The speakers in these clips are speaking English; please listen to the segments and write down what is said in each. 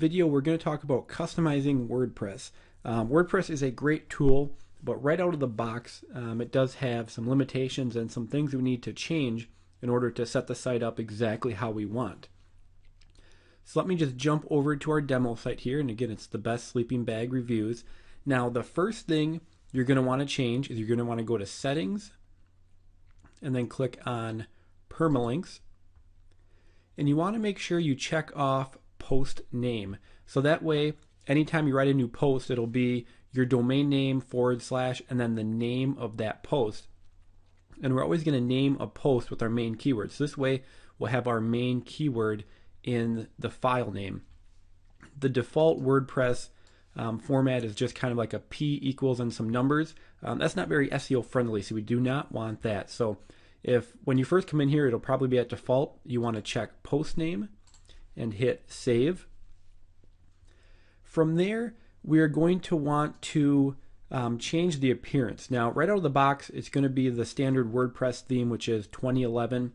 video, we're going to talk about customizing WordPress. WordPress is a great tool, but right out of the box, it does have some limitations and some things we need to change in order to set the site up exactly how we want. So let me just jump over to our demo site here, and again, it's the best sleeping bag reviews. Now, the first thing you're going to want to change is you're going to want to go to Settings, and then click on Permalinks. And you want to make sure you check off Post Name. So that way, anytime you write a new post, it'll be your domain name / and then the name of that post. And we're always going to name a post with our main keyword. So this way, we'll have our main keyword in the file name. The default WordPress format is just kind of like a P equals and some numbers. That's not very SEO friendly, so we do not want that. So if when you first come in here, it'll probably be at default. You want to check post name and hit save. From there, we are going to want to change the appearance. Now, right out of the box, it's going to be the standard WordPress theme, which is 2011.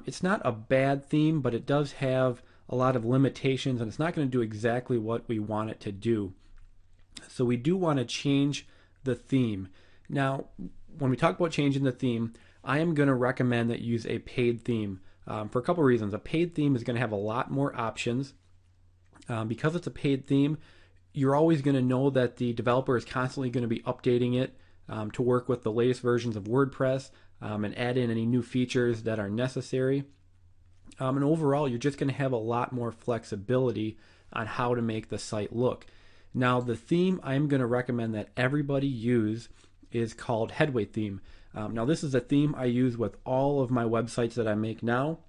It's not a bad theme, but it does have a lot of limitations, and it's not going to do exactly what we want it to do. So we do want to change the theme. Now, when we talk about changing the theme, I am going to recommend that you use a paid theme for a couple reasons. A paid theme is going to have a lot more options. Because it's a paid theme, you're always going to know that the developer is constantly going to be updating it to work with the latest versions of WordPress and add in any new features that are necessary. And overall, you're just going to have a lot more flexibility on how to make the site look. Now, the theme I'm going to recommend that everybody use is called Headway Theme. Now, this is a theme I use with all of my websites that I make now.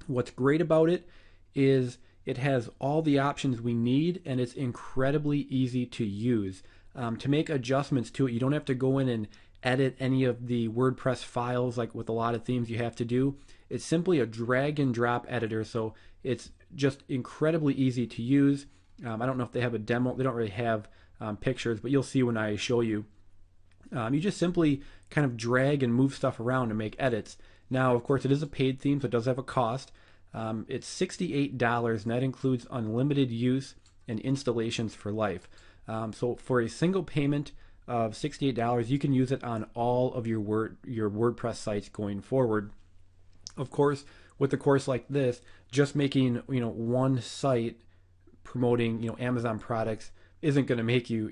What's great about it is it has all the options we need, and it's incredibly easy to use. To make adjustments to it, you don't have to go in and edit any of the WordPress files like with a lot of themes you have to do. It's simply a drag and drop editor, so it's just incredibly easy to use. I don't know if they have a demo. They don't really have pictures, but you'll see when I show you. You just simply kind of drag and move stuff around to make edits. Now, of course, it is a paid theme, so it does have a cost. It's $68, and that includes unlimited use and installations for life. So for a single payment of $68, you can use it on all of your WordPress sites going forward. Of course, with a course like this, just making one site promoting Amazon products isn't going to make you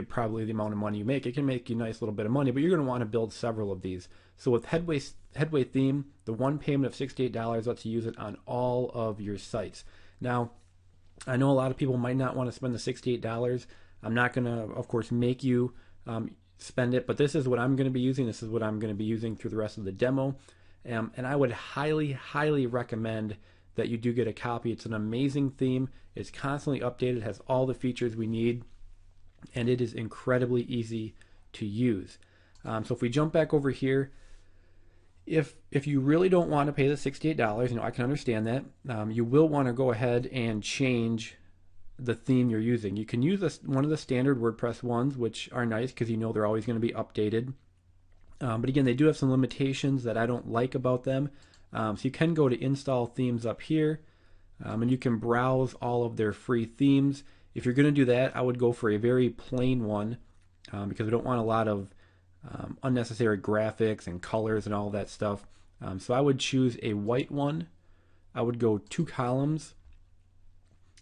probably the amount of money you make. It can make you a nice little bit of money, but you're going to want to build several of these. So with Headway Theme, the one payment of $68 lets you use it on all of your sites. Now, I know a lot of people might not want to spend the $68. I'm not going to, of course, make you spend it, but this is what I'm going to be using. This is what I'm going to be using through the rest of the demo. And I would highly, highly recommend that you do get a copy. It's an amazing theme. It's constantly updated, has all the features we need, and it is incredibly easy to use. So if we jump back over here, if you really don't want to pay the $68, I can understand that. You will want to go ahead and change the theme you're using. You can use one of the standard WordPress ones, which are nice because they're always going to be updated. But again, they do have some limitations that I don't like about them. So you can go to install themes up here, and you can browse all of their free themes. If you're going to do that, I would go for a very plain one because we don't want a lot of unnecessary graphics and colors and all that stuff. So I would choose a white one. I would go 2 columns.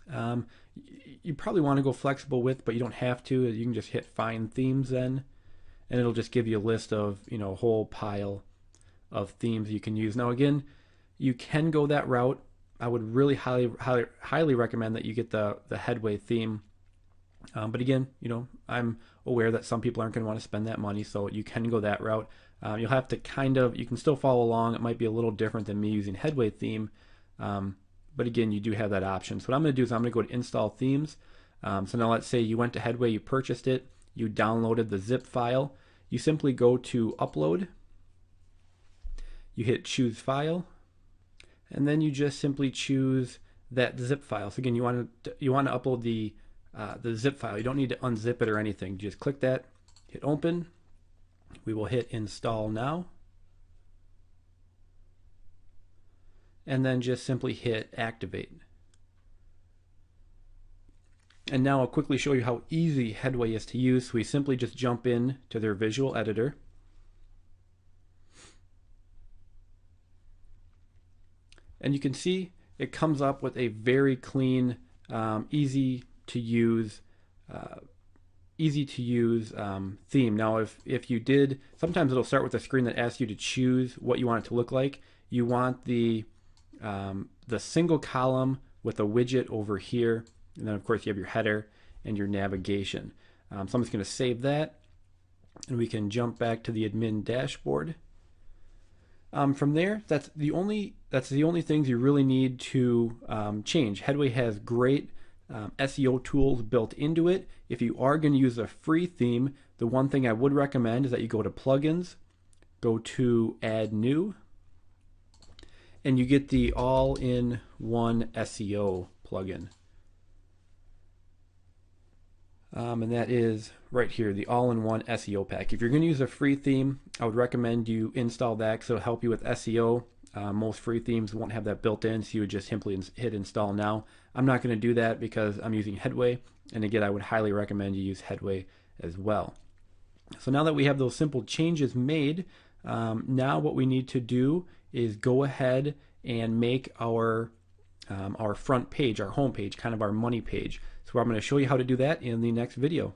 You probably want to go flexible width, but you don't have to. You can just hit Find Themes then, and it'll just give you a list of a whole pile of themes you can use. Now again, you can go that route. I would really highly recommend that you get the Headway theme. But again, I'm aware that some people aren't going to want to spend that money, so you can go that route. You'll have to you can still follow along. It might be a little different than me using Headway theme, but again, you do have that option. So what I'm going to do is I'm going to go to Install Themes. So now let's say you went to Headway, you purchased it, you downloaded the zip file. You simply go to Upload. You hit Choose File, and then you just simply choose that zip file. So again, you want to upload the zip file. You don't need to unzip it or anything. Just click that, hit Open. We will hit Install Now, and then just simply hit Activate. And now I'll quickly show you how easy Headway is to use. So we simply just jump in to their visual editor. And you can see it comes up with a very clean, easy to use theme. Now, if you did, sometimes it'll start with a screen that asks you to choose what you want it to look like. You want the single column with a widget over here, and then of course you have your header and your navigation. So I'm just going to save that, and we can jump back to the admin dashboard. From there, that's the only things you really need to change. Headway has great SEO tools built into it. If you are going to use a free theme, the one thing I would recommend is that you go to Plugins, go to Add New, and you get the all-in-one SEO plugin. And that is right here, the all-in-one SEO pack. If you're going to use a free theme, I would recommend you install that because it'll help you with SEO. Most free themes won't have that built in, so you would just simply hit install now. I'm not going to do that because I'm using Headway, and again, I would highly recommend you use Headway as well. So now that we have those simple changes made, now what we need to do is go ahead and make our front page, our home page, kind of our money page. So I'm going to show you how to do that in the next video.